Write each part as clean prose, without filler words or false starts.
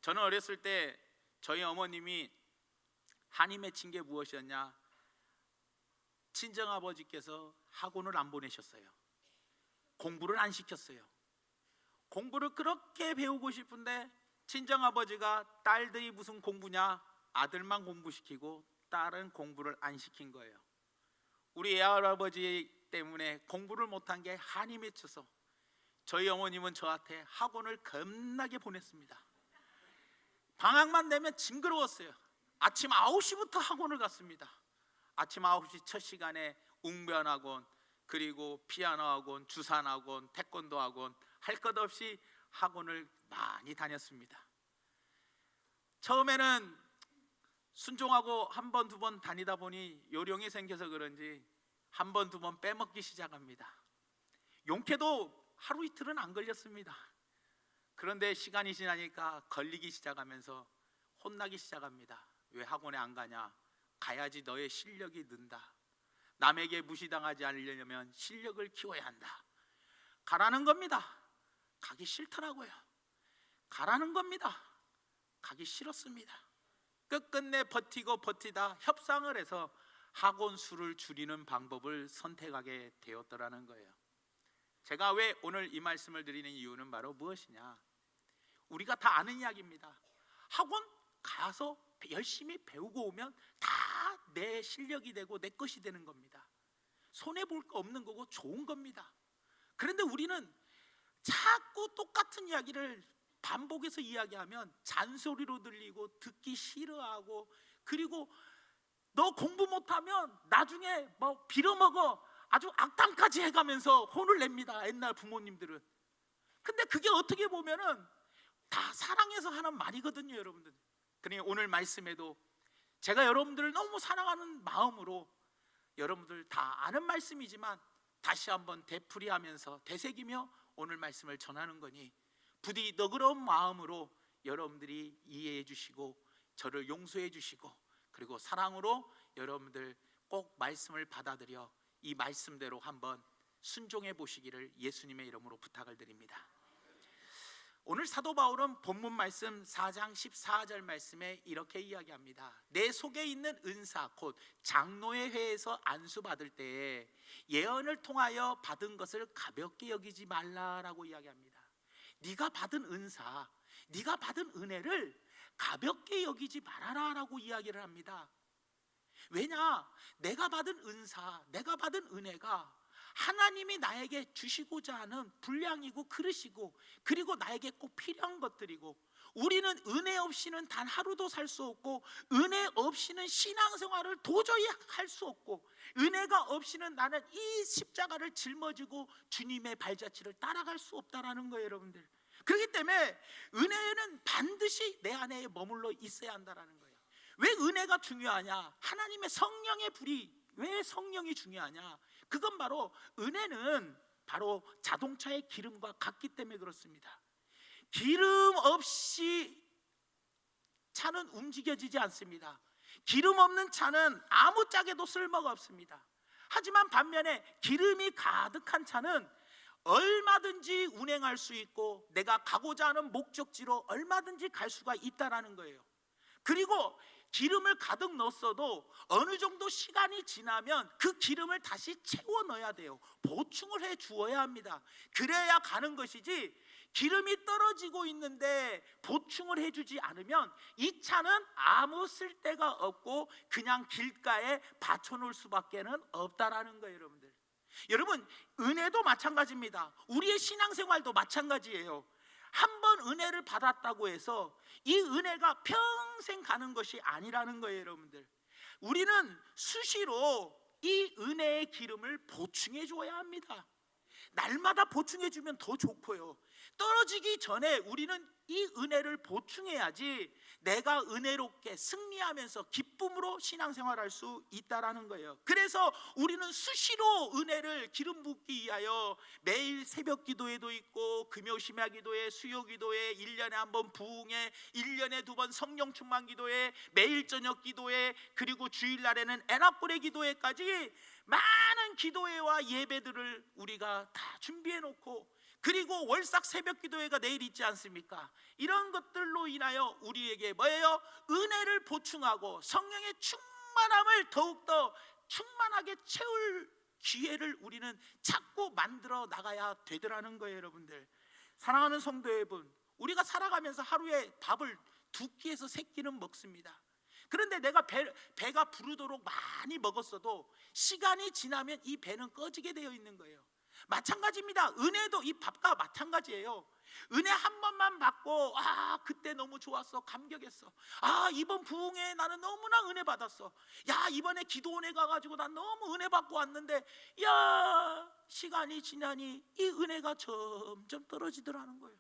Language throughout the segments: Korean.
저는 어렸을 때 저희 어머님이 한이 맺힌 게 무엇이었냐? 친정아버지께서 학원을 안 보내셨어요. 공부를 안 시켰어요. 공부를 그렇게 배우고 싶은데 친정아버지가 딸들이 무슨 공부냐? 아들만 공부시키고 딸은 공부를 안 시킨 거예요. 우리 애할아버지 때문에 공부를 못한 게 한이 맺혀서 저희 어머님은 저한테 학원을 겁나게 보냈습니다. 방학만 되면 징그러웠어요. 아침 9시부터 학원을 갔습니다. 아침 9시 첫 시간에 웅변학원, 그리고 피아노 학원, 주산 학원, 태권도 학원, 할 것 없이 학원을 많이 다녔습니다. 처음에는 순종하고 한 번, 두 번 다니다 보니 요령이 생겨서 그런지 한 번, 두 번 빼먹기 시작합니다. 용케도 하루 이틀은 안 걸렸습니다. 그런데 시간이 지나니까 걸리기 시작하면서 혼나기 시작합니다. 왜 학원에 안 가냐? 가야지 너의 실력이 는다. 남에게 무시당하지 않으려면 실력을 키워야 한다. 가라는 겁니다. 가기 싫더라고요. 가라는 겁니다. 가기 싫었습니다. 끝끝내 버티고 버티다 협상을 해서 학원 수를 줄이는 방법을 선택하게 되었더라는 거예요. 제가 왜 오늘 이 말씀을 드리는 이유는 바로 무엇이냐? 우리가 다 아는 이야기입니다. 학원 가서 열심히 배우고 오면 다 내 실력이 되고 내 것이 되는 겁니다. 손해볼 거 없는 거고 좋은 겁니다. 그런데 우리는 자꾸 똑같은 이야기를 반복해서 이야기하면 잔소리로 들리고 듣기 싫어하고, 그리고 너 공부 못하면 나중에 뭐 빌어먹어, 아주 악담까지 해가면서 혼을 냅니다. 옛날 부모님들은. 근데 그게 어떻게 보면은 다 사랑해서 하는 말이거든요, 여러분들. 그러니 오늘 말씀에도 제가 여러분들을 너무 사랑하는 마음으로, 여러분들 다 아는 말씀이지만 다시 한번 되풀이하면서 되새기며 오늘 말씀을 전하는 거니 부디 너그러운 마음으로 여러분들이 이해해 주시고 저를 용서해 주시고, 그리고 사랑으로 여러분들 꼭 말씀을 받아들여 이 말씀대로 한번 순종해 보시기를 예수님의 이름으로 부탁을 드립니다. 오늘 사도 바울은 본문 말씀 4장 14절 말씀에 이렇게 이야기합니다. 내 속에 있는 은사 곧 장로의 회에서 안수받을 때에 예언을 통하여 받은 것을 가볍게 여기지 말라라고 이야기합니다. 네가 받은 은사, 네가 받은 은혜를 가볍게 여기지 말아라라고 이야기를 합니다. 왜냐? 내가 받은 은사, 내가 받은 은혜가 하나님이 나에게 주시고자 하는 분량이고 그릇이고, 그리고 나에게 꼭 필요한 것들이고, 우리는 은혜 없이는 단 하루도 살 수 없고, 은혜 없이는 신앙생활을 도저히 할 수 없고, 은혜가 없이는 나는 이 십자가를 짊어지고 주님의 발자취를 따라갈 수 없다라는 거예요, 여러분들. 그렇기 때문에 은혜는 반드시 내 안에 머물러 있어야 한다라는 거예요. 왜 은혜가 중요하냐? 하나님의 성령의 불이 왜 성령이 중요하냐? 그건 바로, 은혜는 바로 자동차의 기름과 같기 때문에 그렇습니다. 기름 없이 차는 움직여지지 않습니다. 기름 없는 차는 아무짝에도 쓸모가 없습니다. 하지만 반면에 기름이 가득한 차는 얼마든지 운행할 수 있고 내가 가고자 하는 목적지로 얼마든지 갈 수가 있다라는 거예요. 그리고 기름을 가득 넣었어도 어느 정도 시간이 지나면 그 기름을 다시 채워 넣어야 돼요. 보충을 해 주어야 합니다. 그래야 가는 것이지, 기름이 떨어지고 있는데 보충을 해주지 않으면 이 차는 아무 쓸데가 없고 그냥 길가에 받쳐놓을 수밖에 없다라는 거예요, 여러분들. 여러분, 은혜도 마찬가지입니다. 우리의 신앙생활도 마찬가지예요. 한 번 은혜를 받았다고 해서 이 은혜가 평생 가는 것이 아니라는 거예요, 여러분들. 우리는 수시로 이 은혜의 기름을 보충해 줘야 합니다. 날마다 보충해 주면 더 좋고요. 떨어지기 전에 우리는 이 은혜를 보충해야지 내가 은혜롭게 승리하면서 기쁨으로 신앙생활할 수 있다라는 거예요. 그래서 우리는 수시로 은혜를 기름 붓기 위하여 매일 새벽 기도회도 있고, 금요 심야 기도회, 수요 기도회, 1년에 한 번 부흥회, 1년에 2번 성령 충만 기도회, 매일 저녁 기도회, 그리고 주일날에는 애나불의 기도회까지 많은 기도회와 예배들을 우리가 다 준비해 놓고, 그리고 월삭 새벽 기도회가 내일 있지 않습니까? 이런 것들로 말씀으로 인하여 우리에게 뭐예요? 은혜를 보충하고 성령의 충만함을 더욱더 충만하게 채울 기회를 우리는 자꾸 만들어 나가야 되더라는 거예요. 여러분들, 사랑하는 성도 여러분, 우리가 살아가면서 하루에 밥을 2끼에서 3끼는 먹습니다. 그런데 내가 배가 부르도록 많이 먹었어도 시간이 지나면 이 배는 꺼지게 되어 있는 거예요. 마찬가지입니다. 은혜도 이 밥과 마찬가지예요. 은혜 한 번만 받고 그때 너무 좋았어, 감격했어. 이번 부흥회 나는 너무나 은혜 받았어. 야, 이번에 기도원에 가가지고 난 너무 은혜 받고 왔는데, 야, 시간이 지나니 이 은혜가 점점 떨어지더라는 거예요.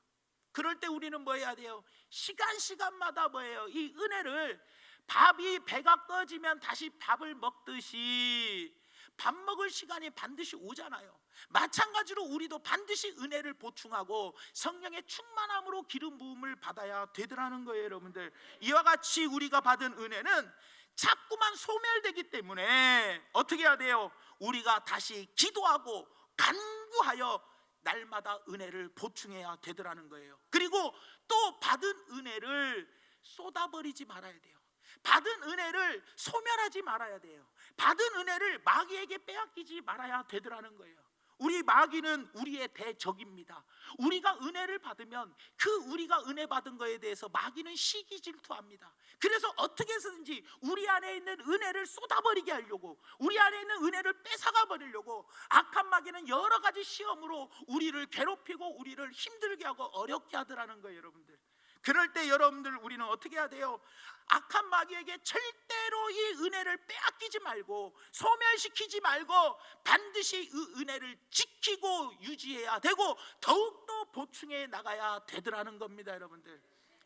그럴 때 우리는 뭐 해야 돼요? 시간마다 뭐예요? 이 은혜를, 밥이 배가 꺼지면 다시 밥을 먹듯이 밥 먹을 시간이 반드시 오잖아요. 마찬가지로 우리도 반드시 은혜를 보충하고 성령의 충만함으로 기름 부음을 받아야 되더라는 거예요. 여러분들, 이와 같이 우리가 받은 은혜는 자꾸만 소멸되기 때문에 어떻게 해야 돼요? 우리가 다시 기도하고 간구하여 날마다 은혜를 보충해야 되더라는 거예요. 그리고 또 받은 은혜를 쏟아버리지 말아야 돼요. 받은 은혜를 소멸하지 말아야 돼요. 받은 은혜를 마귀에게 빼앗기지 말아야 되더라는 거예요. 우리 마귀는 우리의 대적입니다. 우리가 은혜를 받으면 우리가 은혜 받은 거에 대해서 마귀는 시기 질투합니다. 그래서 어떻게 해서든지 우리 안에 있는 은혜를 쏟아버리게 하려고, 우리 안에 있는 은혜를 뺏어가 버리려고 악한 마귀는 여러 가지 시험으로 우리를 괴롭히고 우리를 힘들게 하고 어렵게 하더라는 거예요. 여러분들, 그럴 때 여러분들, 우리는 어떻게 해야 돼요? 악한 마귀에게 절대로 이 은혜를 빼앗기지 말고 소멸시키지 말고 반드시 이 은혜를 지키고 유지해야 되고 더욱더 보충해 나가야 되더라는 겁니다. 여러분들,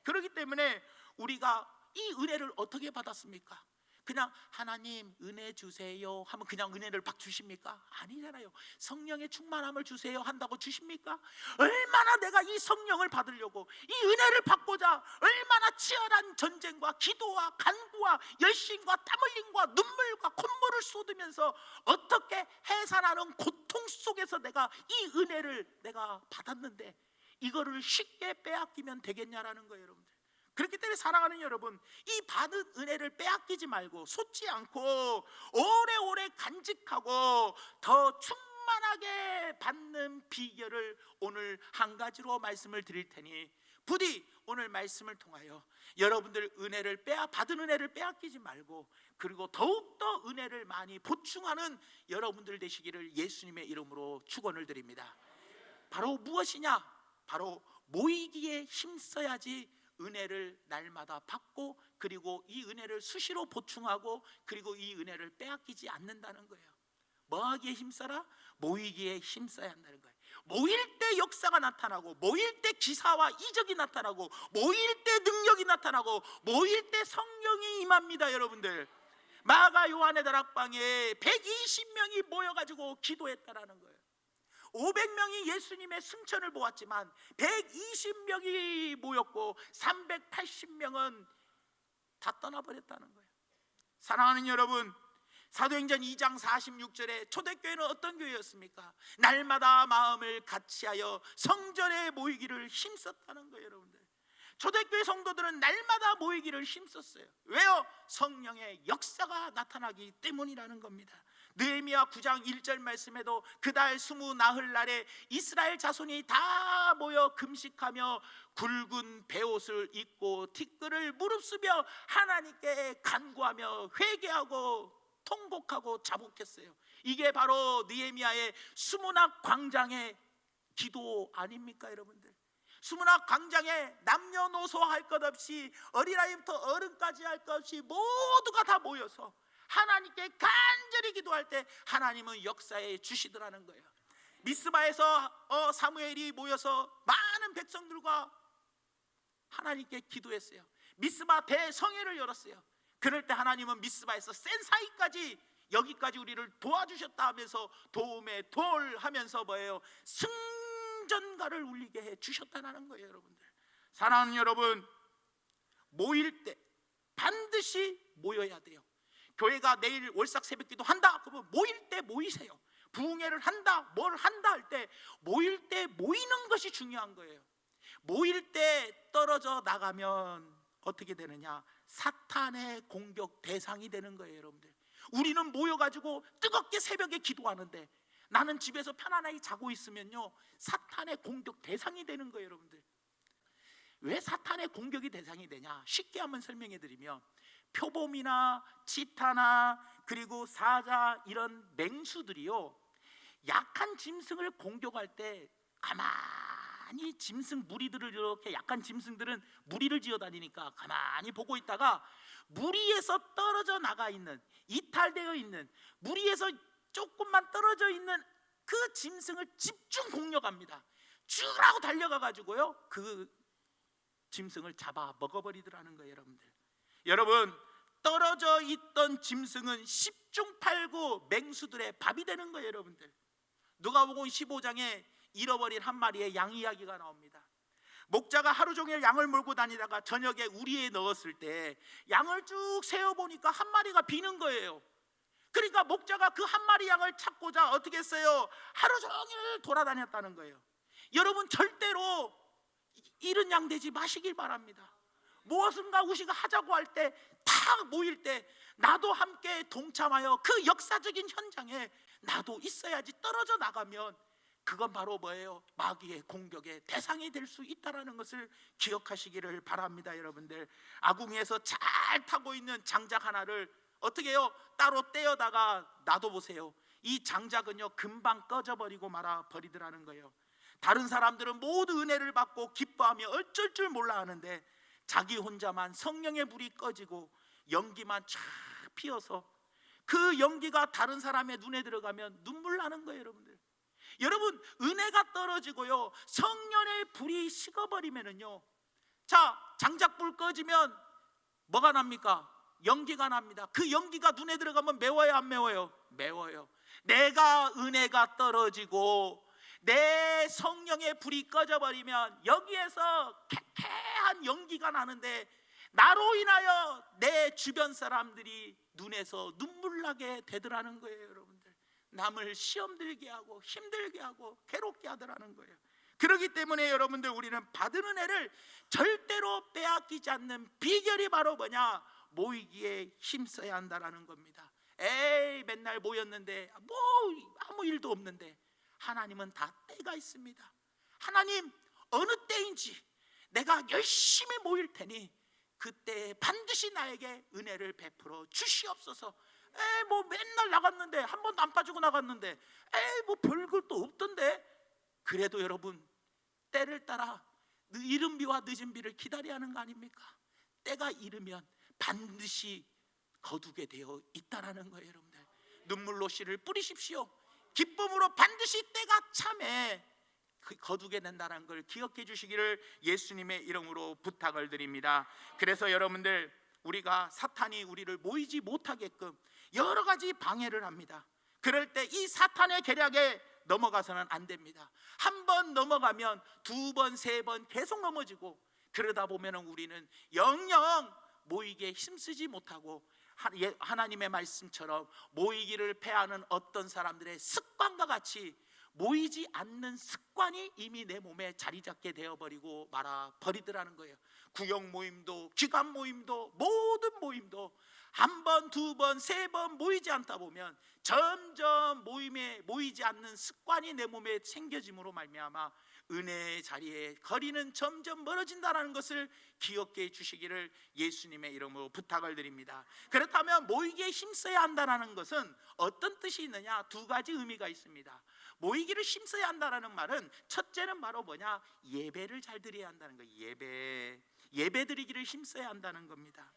그렇기 때문에 우리가 이 은혜를 어떻게 받았습니까? 그냥 하나님 은혜 주세요 하면 그냥 은혜를 막 주십니까? 아니잖아요. 성령의 충만함을 주세요 한다고 주십니까? 얼마나 내가 이 성령을 받으려고, 이 은혜를 받고자 얼마나 치열한 전쟁과 기도와 간구와 열심과 땀 흘림과 눈물과 콧물을 쏟으면서 어떻게 해산하는 고통 속에서 내가 이 은혜를 내가 받았는데 이거를 쉽게 빼앗기면 되겠냐라는 거예요. 여러분들, 그렇기 때문에 사랑하는 여러분, 이 받은 은혜를 빼앗기지 말고 쏟지 않고 오래오래 간직하고 더 충만하게 받는 비결을 오늘 한 가지로 말씀을 드릴 테니 부디 오늘 말씀을 통하여 여러분들 받은 은혜를 빼앗기지 말고, 그리고 더욱더 은혜를 많이 보충하는 여러분들 되시기를 예수님의 이름으로 축원을 드립니다. 바로 무엇이냐? 바로 모이기에 힘써야지 은혜를 날마다 받고, 그리고 이 은혜를 수시로 보충하고, 그리고 이 은혜를 빼앗기지 않는다는 거예요. 뭐하기에 힘써라? 모이기에 힘써야 한다는 거예요. 모일 때 역사가 나타나고, 모일 때 기사와 이적이 나타나고, 모일 때 능력이 나타나고, 모일 때 성령이 임합니다. 여러분들, 마가 요한의 다락방에 120명이 모여가지고 기도했다라는 거예요. 500명이 예수님의 승천을 보았지만 120명이 모였고 380명은 다 떠나버렸다는 거예요. 사랑하는 여러분, 사도행전 2장 46절에 초대교회는 어떤 교회였습니까? 날마다 마음을 같이하여 성전에 모이기를 힘썼다는 거예요. 여러분들, 초대교회 성도들은 날마다 모이기를 힘썼어요. 왜요? 성령의 역사가 나타나기 때문이라는 겁니다. 느헤미야 9장 1절 말씀에도 그달 20나흘날에 이스라엘 자손이 다 모여 금식하며 굵은 베옷을 입고 티끌을 무릅쓰며 하나님께 간구하며 회개하고 통곡하고 자복했어요. 이게 바로 느헤미야의 수문학 광장의 기도 아닙니까? 여러분들, 수문학 광장에 남녀노소 할 것 없이 어린아이부터 어른까지 할 것 없이 모두가 다 모여서 하나님께 간절히 기도할 때 하나님은 역사에 주시더라는 거예요. 미스바에서 사무엘이 모여서 많은 백성들과 하나님께 기도했어요. 미스바 대성회를 열었어요. 그럴 때 하나님은 미스바에서 센 사이까지 여기까지 우리를 도와주셨다 하면서 도움에 돌하면서 뭐예요? 승전가를 울리게 해 주셨다는 거예요. 여러분들, 사랑하는 여러분, 모일 때 반드시 모여야 돼요. 교회가 내일 월삭 새벽기도 한다 그러면 모일 때 모이세요. 부흥회를 한다, 뭘 한다 할 때 모일 때 모이는 것이 중요한 거예요. 모일 때 떨어져 나가면 어떻게 되느냐? 사탄의 공격 대상이 되는 거예요, 여러분들. 우리는 모여가지고 뜨겁게 새벽에 기도하는데 나는 집에서 편안하게 자고 있으면요, 사탄의 공격 대상이 되는 거예요, 여러분들. 왜 사탄의 공격이 대상이 되냐? 쉽게 한번 설명해 드리면, 표범이나 치타나 그리고 사자, 이런 맹수들이요, 약한 짐승을 공격할 때 가만히 짐승 무리들을, 이렇게 약한 짐승들은 무리를 지어 다니니까 가만히 보고 있다가 무리에서 떨어져 나가 있는, 이탈되어 있는, 무리에서 조금만 떨어져 있는 그 짐승을 집중 공격합니다. 죽으라고 달려가 가지고요, 그 짐승을 잡아 먹어버리더라는 거예요, 여러분들. 여러분, 떨어져 있던 짐승은 10중8구 맹수들의 밥이 되는 거예요, 여러분들. 누가복음 15장에 잃어버린 한 마리의 양 이야기가 나옵니다. 목자가 하루 종일 양을 몰고 다니다가 저녁에 우리에 넣었을 때 양을 쭉 세어보니까 한 마리가 비는 거예요. 그러니까 목자가 그 한 마리 양을 찾고자 어떻게 했어요? 하루 종일 돌아다녔다는 거예요. 여러분, 절대로 잃은 양 되지 마시길 바랍니다. 무엇인가 우리가 하자고 할 때, 다 모일 때 나도 함께 동참하여 그 역사적인 현장에 나도 있어야지. 떨어져 나가면 그건 바로 뭐예요? 마귀의 공격의 대상이 될 수 있다는 것을 기억하시기를 바랍니다. 여러분들, 아궁이에서 잘 타고 있는 장작 하나를 어떻게 해요? 따로 떼어다가 놔둬보세요. 이 장작은요, 금방 꺼져버리고 말아버리더라는 거예요. 다른 사람들은 모두 은혜를 받고 기뻐하며 어쩔 줄 몰라 하는데, 자기 혼자만 성령의 불이 꺼지고 연기만 쫙 피어서 그 연기가 다른 사람의 눈에 들어가면 눈물 나는 거예요, 여러분들. 여러분, 은혜가 떨어지고요, 성령의 불이 식어버리면은요, 자, 장작불 꺼지면 뭐가 납니까? 연기가 납니다. 그 연기가 눈에 들어가면 매워요, 안 매워요? 매워요. 내가 은혜가 떨어지고 내 성령의 불이 꺼져버리면 여기에서 쾌쾌한 연기가 나는데, 나로 인하여 내 주변 사람들이 눈에서 눈물 나게 되더라는 거예요, 여러분들. 남을 시험 들게 하고 힘들게 하고 괴롭게 하더라는 거예요. 그렇기 때문에 여러분들, 우리는 받은 은혜를 절대로 빼앗기지 않는 비결이 바로 뭐냐? 모이기에 힘써야 한다라는 겁니다. 에이, 맨날 모였는데 뭐 아무 일도 없는데, 하나님은 다 때가 있습니다. 하나님, 어느 때인지 내가 열심히 모일 테니 그때 반드시 나에게 은혜를 베풀어 주시옵소서. 에이, 뭐 맨날 나갔는데 한 번도 안 빠지고 나갔는데, 에이, 뭐 별것도 없던데. 그래도 여러분, 때를 따라 이른 비와 늦은 비를 기다려야 하는 거 아닙니까? 때가 이르면 반드시 거두게 되어 있다라는 거예요, 여러분들. 눈물로 씨를 뿌리십시오. 기쁨으로 반드시 때가 참에 거두게 된다는 걸 기억해 주시기를 예수님의 이름으로 부탁을 드립니다. 그래서 여러분들, 우리가 사탄이 우리를 모이지 못하게끔 여러 가지 방해를 합니다. 그럴 때 이 사탄의 계략에 넘어가서는 안 됩니다. 한 번 넘어가면 두 번, 세 번 계속 넘어지고, 그러다 보면 우리는 영영 모이기에 힘쓰지 못하고, 하나님의 말씀처럼 모이기를 패하는 어떤 사람들의 습관과 같이 모이지 않는 습관이 이미 내 몸에 자리 잡게 되어버리고 말아버리더라는 거예요. 구역 모임도, 기관 모임도, 모든 모임도 한 번, 두 번, 세 번 모이지 않다 보면 점점 모임에 모이지 않는 습관이 내 몸에 생겨짐으로 말미암아 은혜의 자리에 거리는 점점 멀어진다는 것을 기억해 주시기를 예수님의 이름으로 부탁을 드립니다. 그렇다면 모이기에 힘써야 한다는 것은 어떤 뜻이 있느냐? 두 가지 의미가 있습니다. 모이기를 힘써야 한다는 말은, 첫째는 바로 뭐냐? 예배를 잘 드려야 한다는 거예요. 예배 드리기를 힘써야 한다는 겁니다.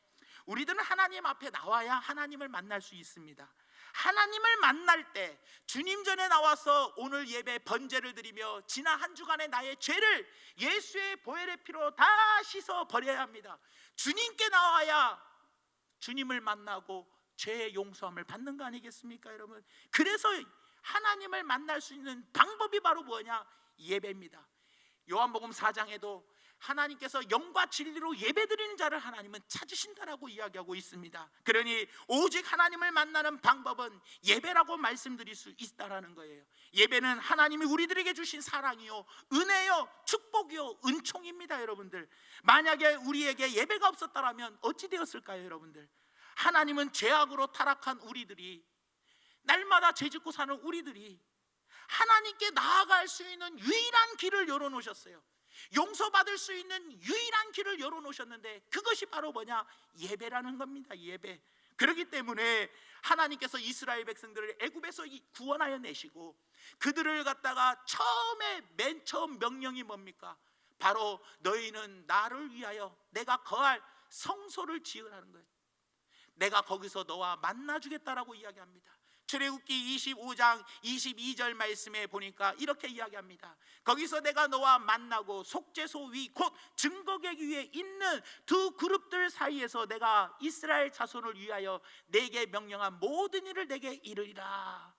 우리들은 하나님 앞에 나와야 하나님을 만날 수 있습니다. 하나님을 만날 때 주님 전에 나와서 오늘 예배 번제를 드리며 지난 한 주간의 나의 죄를 예수의 보혈의 피로 다 씻어 버려야 합니다. 주님께 나와야 주님을 만나고 죄의 용서함을 받는 거 아니겠습니까, 여러분? 그래서 하나님을 만날 수 있는 방법이 바로 뭐냐? 예배입니다. 요한복음 4장에도 하나님께서 영과 진리로 예배드리는 자를 하나님은 찾으신다라고 이야기하고 있습니다. 그러니 오직 하나님을 만나는 방법은 예배라고 말씀드릴 수 있다라는 거예요. 예배는 하나님이 우리들에게 주신 사랑이요, 은혜요, 축복이요, 은총입니다. 여러분들, 만약에 우리에게 예배가 없었다면 어찌 되었을까요? 여러분들, 하나님은 죄악으로 타락한 우리들이, 날마다 죄짓고 사는 우리들이 하나님께 나아갈 수 있는 유일한 길을 열어놓으셨어요. 용서받을 수 있는 유일한 길을 열어놓으셨는데, 그것이 바로 뭐냐? 예배라는 겁니다. 예배. 그렇기 때문에 하나님께서 이스라엘 백성들을 애굽에서 구원하여 내시고, 그들을 갖다가 맨 처음 명령이 뭡니까? 바로 너희는 나를 위하여 내가 거할 성소를 지으라는 거예요. 내가 거기서 너와 만나주겠다라고 이야기합니다. 출애굽기 25장 22절 말씀에 보니까 이렇게 이야기합니다. 거기서 내가 너와 만나고 속죄소 위 곧 증거궤 위에 있는 두 그룹들 사이에서 내가 이스라엘 자손을 위하여 내게 명령한 모든 일을 내게 이르리라.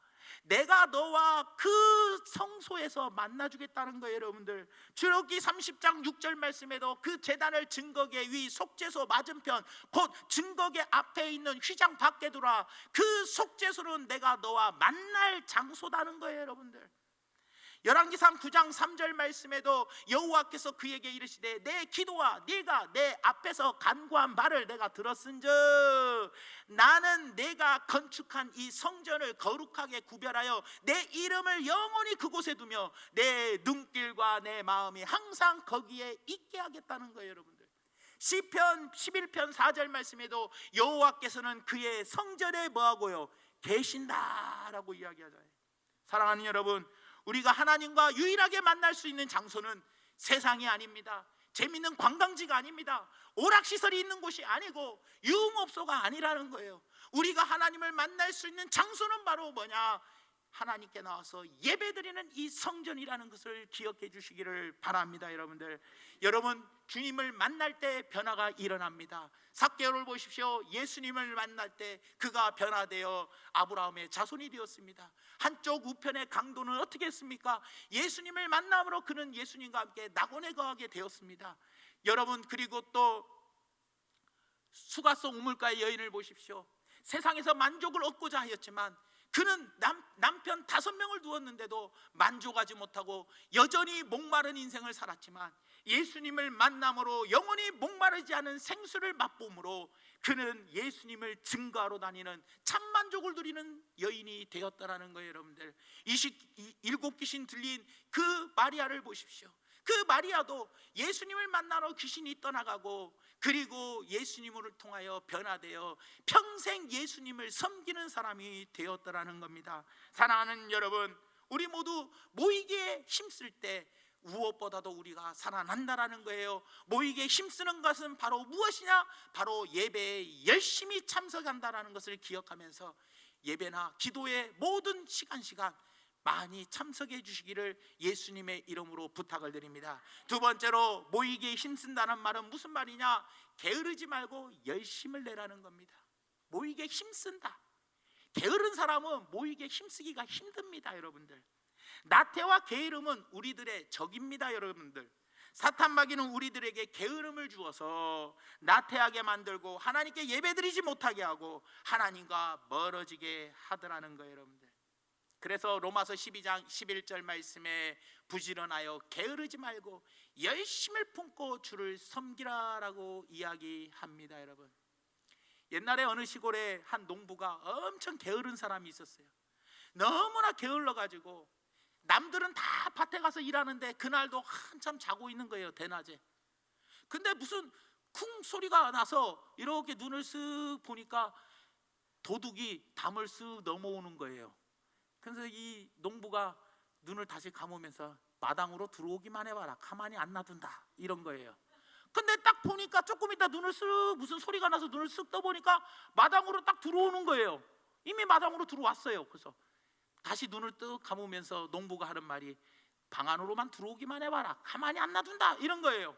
내가 너와 그 성소에서 만나주겠다는 거예요. 여러분들, 출애굽기 30장 6절 말씀에도 그 제단을 증거궤 위 속죄소 맞은편 곧 증거궤 앞에 있는 휘장 밖에 두라. 그 속죄소는 내가 너와 만날 장소다는 거예요. 여러분들, 열왕기상 9장 3절 말씀에도 여호와께서 그에게 이르시되 내 기도와 네가 내 앞에서 간구한 말을 내가 들었은즉 나는 내가 건축한 이 성전을 거룩하게 구별하여 내 이름을 영원히 그곳에 두며 내 눈길과 내 마음이 항상 거기에 있게 하겠다는 거예요. 여러분들, 시편 11편 4절 말씀에도 여호와께서는 그의 성전에 뭐하고요? 계신다라고 이야기하잖아요. 사랑하는 여러분, 우리가 하나님과 유일하게 만날 수 있는 장소는 세상이 아닙니다. 재밌는 관광지가 아닙니다. 오락시설이 있는 곳이 아니고 유흥업소가 아니라는 거예요. 우리가 하나님을 만날 수 있는 장소는 바로 뭐냐? 하나님께 나와서 예배드리는 이 성전이라는 것을 기억해 주시기를 바랍니다. 여러분들, 여러분 주님을 만날 때 변화가 일어납니다. 삭개오를 보십시오. 예수님을 만날 때 그가 변화되어 아브라함의 자손이 되었습니다. 한쪽 우편의 강도는 어떻게 했습니까? 예수님을 만남으로 그는 예수님과 함께 낙원에 거하게 되었습니다. 여러분, 그리고 또 수가성 우물가의 여인을 보십시오. 세상에서 만족을 얻고자 하였지만 그는 남편 5명을 두었는데도 만족하지 못하고 여전히 목마른 인생을 살았지만 예수님을 만남으로 영원히 목마르지 않은 생수를 맛봄으로 그는 예수님을 증거하러 다니는 참만족을 누리는 여인이 되었다라는 거예요. 여러분들, 7 귀신 들린 그 마리아를 보십시오. 그 마리아도 예수님을 만나러 귀신이 떠나가고 그리고 예수님을 통하여 변화되어 평생 예수님을 섬기는 사람이 되었더라는 겁니다. 사랑하는 여러분, 우리 모두 모이기에 힘쓸 때 무엇보다도 우리가 살아난다라는 거예요. 모이기에 힘쓰는 것은 바로 무엇이냐? 바로 예배에 열심히 참석한다라는 것을 기억하면서 예배나 기도의 모든 시간 많이 참석해 주시기를 예수님의 이름으로 부탁을 드립니다. 두 번째로, 모이기에 힘쓴다는 말은 무슨 말이냐? 게으르지 말고 열심을 내라는 겁니다. 모이기에 힘쓴다. 게으른 사람은 모이기에 힘쓰기가 힘듭니다. 여러분들, 나태와 게으름은 우리들의 적입니다. 여러분들, 사탄마귀는 우리들에게 게으름을 주어서 나태하게 만들고 하나님께 예배드리지 못하게 하고 하나님과 멀어지게 하더라는 거예요. 여러분들, 그래서 로마서 12장 11절 말씀에 부지런하여 게으르지 말고 열심을 품고 주를 섬기라라고 이야기합니다. 여러분, 옛날에 어느 시골에 한 농부가 엄청 게으른 사람이 있었어요. 너무나 게을러가지고 남들은 다 밭에 가서 일하는데 그날도 한참 자고 있는 거예요, 대낮에. 근데 무슨 쿵 소리가 나서 이렇게 눈을 쓱 보니까 도둑이 담을 쓱 넘어오는 거예요. 그래서 이 농부가 눈을 다시 감으면서 마당으로 들어오기만 해봐라, 가만히 안 놔둔다, 이런 거예요. 근데 딱 보니까 조금 있다 눈을 쓱, 무슨 소리가 나서 눈을 쓱 떠보니까 마당으로 딱 들어오는 거예요. 이미 마당으로 들어왔어요. 그래서 다시 눈을 뜨 감으면서 농부가 하는 말이 방 안으로만 들어오기만 해봐라, 가만히 안 놔둔다, 이런 거예요.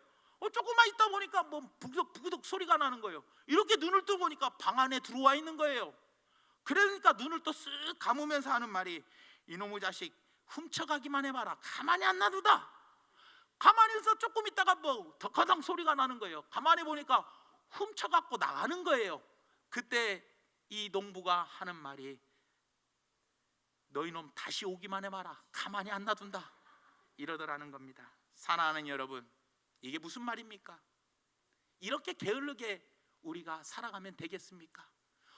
조금만 있다 보니까 뭐 부그덕 소리가 나는 거예요. 이렇게 눈을 떠 보니까 방 안에 들어와 있는 거예요. 그러니까 눈을 또 쓱 감으면서 하는 말이, 이놈의 자식 훔쳐가기만 해봐라, 가만히 안 놔두다. 가만히 있어 조금 있다가 뭐 덕화당 소리가 나는 거예요. 가만히 보니까 훔쳐갖고 나가는 거예요. 그때 이 농부가 하는 말이 너희 놈 다시 오기만 해봐라. 가만히 안 놔둔다. 이러더라는 겁니다. 사랑하는 여러분, 이게 무슨 말입니까? 이렇게 게을르게 우리가 살아가면 되겠습니까?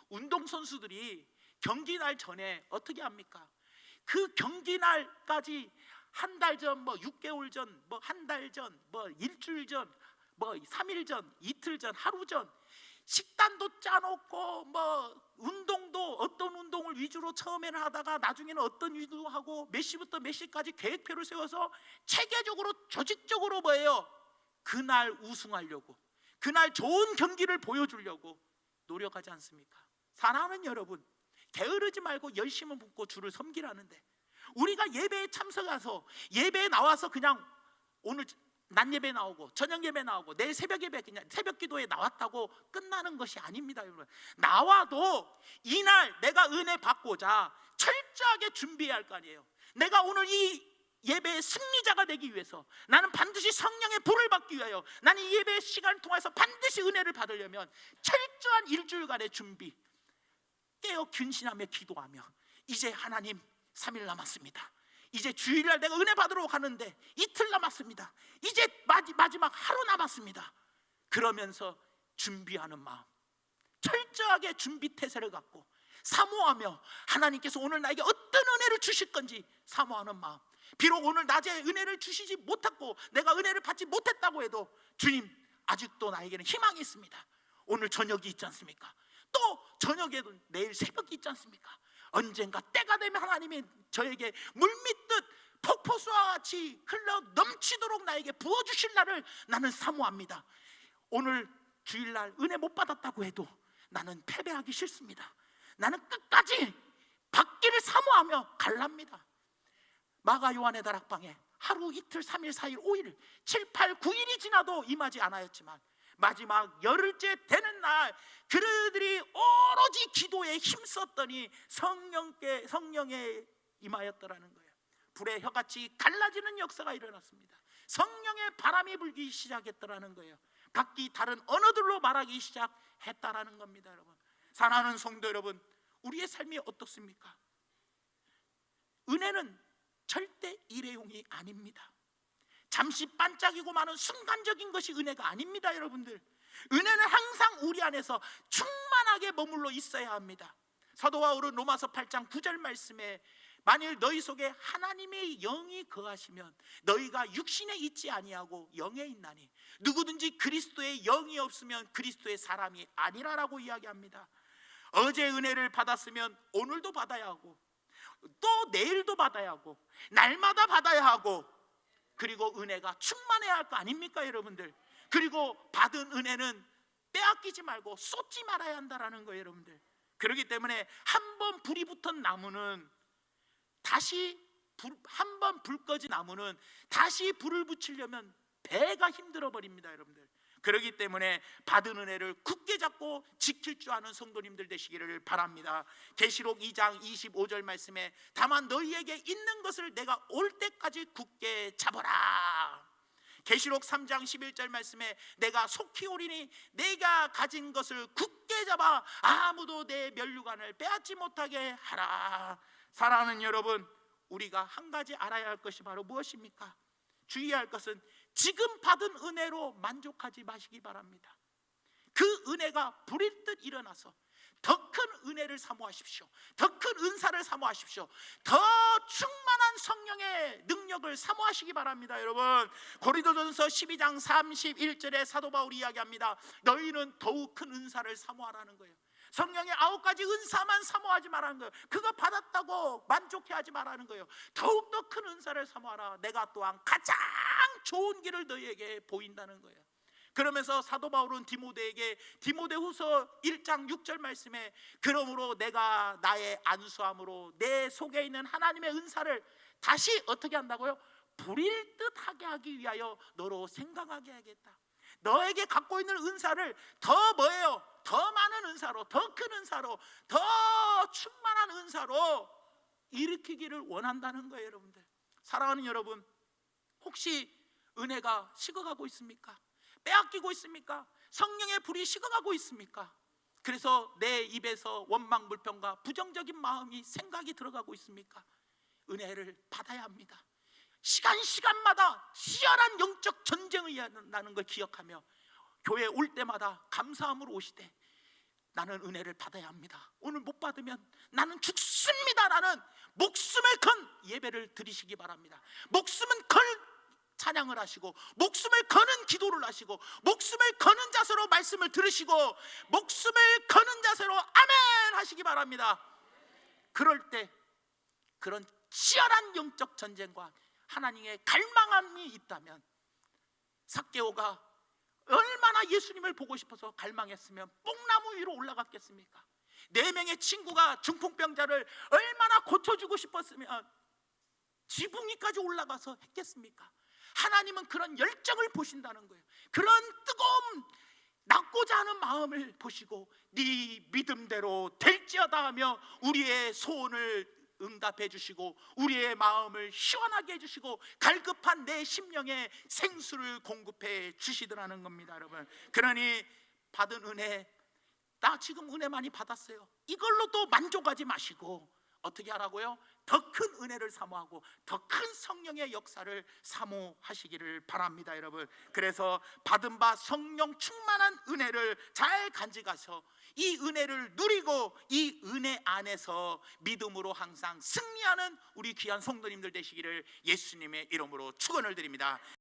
운동선수들이 경기 날 전에 어떻게 합니까? 그 경기 날까지 한 달 전, 뭐 6개월 전, 뭐 한 달 전, 뭐 일주일 전, 뭐 3일 전, 이틀 전, 하루 전 식단도 짜놓고 뭐 운동도 어떤 운동을 위주로 처음에는 하다가 나중에는 어떤 위주로 하고 몇 시부터 몇 시까지 계획표를 세워서 체계적으로 조직적으로 뭐예요? 그날 우승하려고, 그날 좋은 경기를 보여주려고 노력하지 않습니까? 사랑하는 여러분, 게으르지 말고 열심히 붓고 주를 섬기라는데 우리가 예배에 참석해서 예배에 나와서 그냥 오늘 낮 예배 나오고 저녁 예배 나오고 내일 새벽 예배 그냥 새벽 기도에 나왔다고 끝나는 것이 아닙니다. 여러분, 나와도 이날 내가 은혜 받고자 철저하게 준비해야 할 거 아니에요. 내가 오늘 이 예배의 승리자가 되기 위해서, 나는 반드시 성령의 불을 받기 위하여, 나는 이 예배의 시간을 통해서 반드시 은혜를 받으려면 철저한 일주일간의 준비, 깨어 근신하며 기도하며 이제 하나님 3일 남았습니다. 이제 주일날 내가 은혜 받으러 가는데 이틀 남았습니다. 이제 마지막 하루 남았습니다. 그러면서 준비하는 마음, 철저하게 준비 태세를 갖고 사모하며 하나님께서 오늘 나에게 어떤 은혜를 주실 건지 사모하는 마음. 비록 오늘 낮에 은혜를 주시지 못했고 내가 은혜를 받지 못했다고 해도 주님, 아직도 나에게는 희망이 있습니다. 오늘 저녁이 있지 않습니까? 또 저녁에도 내일 새벽이 있지 않습니까? 언젠가 때가 되면 하나님이 저에게 물밀듯 폭포수와 같이 흘러 넘치도록 나에게 부어주실 날을 나는 사모합니다. 오늘 주일날 은혜 못 받았다고 해도 나는 패배하기 싫습니다. 나는 끝까지 받기를 사모하며 갈랍니다. 마가 요한의 다락방에 하루 이틀 3일 4일 5일 7, 8, 9일이 지나도 임하지 않았지만 마지막 열흘째 되는 날 그들이 오로지 기도에 힘썼더니 성령에 임하였더라는 거예요. 불의 혀같이 갈라지는 역사가 일어났습니다. 성령의 바람이 불기 시작했더라는 거예요. 각기 다른 언어들로 말하기 시작했다라는 겁니다. 여러분, 사랑하는 성도 여러분, 우리의 삶이 어떻습니까? 은혜는 절대 일회용이 아닙니다. 잠시 반짝이고 마는 순간적인 것이 은혜가 아닙니다. 여러분들, 은혜는 항상 우리 안에서 충만하게 머물러 있어야 합니다. 사도 바울은 로마서 8장 9절 말씀에 만일 너희 속에 하나님의 영이 거하시면 너희가 육신에 있지 아니하고 영에 있나니 누구든지 그리스도의 영이 없으면 그리스도의 사람이 아니라라고 이야기합니다. 어제 은혜를 받았으면 오늘도 받아야 하고 또 내일도 받아야 하고 날마다 받아야 하고, 그리고 은혜가 충만해야 할 거 아닙니까 여러분들? 그리고 받은 은혜는 빼앗기지 말고 쏟지 말아야 한다라는 거예요 여러분들. 그렇기 때문에 한 번 불이 붙은 나무는 다시 한 번 불 꺼진 나무는 다시 불을 붙이려면 배가 힘들어 버립니다 여러분들. 그렇기 때문에 받은 은혜를 굳게 잡고 지킬 줄 아는 성도님들 되시기를 바랍니다. 계시록 2장 25절 말씀에 다만 너희에게 있는 것을 내가 올 때까지 굳게 잡아라. 계시록 3장 11절 말씀에 내가 속히 오리니 내가 가진 것을 굳게 잡아 아무도 내 면류관을 빼앗지 못하게 하라. 사랑하는 여러분, 우리가 한 가지 알아야 할 것이 바로 무엇입니까? 주의할 것은 지금 받은 은혜로 만족하지 마시기 바랍니다. 그 은혜가 불일 듯 일어나서 더 큰 은혜를 사모하십시오. 더 큰 은사를 사모하십시오. 더 충만한 성령의 능력을 사모하시기 바랍니다. 여러분, 고린도전서 12장 31절에 사도 바울이 이야기합니다. 너희는 더욱 큰 은사를 사모하라는 거예요. 성령의 9가지 은사만 사모하지 말라는 거예요. 그거 받았다고 만족해하지 말라는 거예요. 더욱더 큰 은사를 사모하라. 내가 또한 가장 좋은 길을 너희에게 보인다는 거예요. 그러면서 사도 바울은 디모데에게 디모데후서 1장 6절 말씀에 그러므로 내가 나의 안수함으로 내 속에 있는 하나님의 은사를 다시 어떻게 한다고요? 불일 듯 하게 하기 위하여 너로 생각하게 하겠다. 너에게 갖고 있는 은사를 더 뭐예요? 더 많은 은사로, 더 큰 은사로, 더 충만한 은사로 일으키기를 원한다는 거예요. 여러분들, 사랑하는 여러분, 혹시 은혜가 식어가고 있습니까? 빼앗기고 있습니까? 성령의 불이 식어가고 있습니까? 그래서 내 입에서 원망 불평과 부정적인 마음이 생각이 들어가고 있습니까? 은혜를 받아야 합니다. 시간마다 치열한 영적 전쟁을 나는 걸 기억하며 교회 올 때마다 감사함으로 오시되 나는 은혜를 받아야 합니다. 오늘 못 받으면 나는 죽습니다라는 목숨을 건 예배를 드리시기 바랍니다. 목숨은 걸 찬양을 하시고, 목숨을 거는 기도를 하시고, 목숨을 거는 자세로 말씀을 들으시고, 목숨을 거는 자세로 아멘 하시기 바랍니다. 그럴 때 그런 치열한 영적 전쟁과 하나님의 갈망함이 있다면, 삭개오가 얼마나 예수님을 보고 싶어서 갈망했으면 뽕나무 위로 올라갔겠습니까? 4명의 친구가 중풍병자를 얼마나 고쳐주고 싶었으면 지붕위까지 올라가서 했겠습니까? 하나님은 그런 열정을 보신다는 거예요. 그런 뜨거움, 낫고자 하는 마음을 보시고 네 믿음대로 될지어다 하며 우리의 소원을 응답해 주시고 우리의 마음을 시원하게 해주시고 갈급한 내 심령에 생수를 공급해 주시더라는 겁니다, 여러분. 그러니 받은 은혜, 나 지금 은혜 많이 받았어요, 이걸로 또 만족하지 마시고 어떻게 하라고요? 더 큰 은혜를 사모하고 더 큰 성령의 역사를 사모하시기를 바랍니다, 여러분. 그래서 받은 바 성령 충만한 은혜를 잘 간직하셔 이 은혜를 누리고 이 은혜 안에서 믿음으로 항상 승리하는 우리 귀한 성도님들 되시기를 예수님의 이름으로 축원을 드립니다.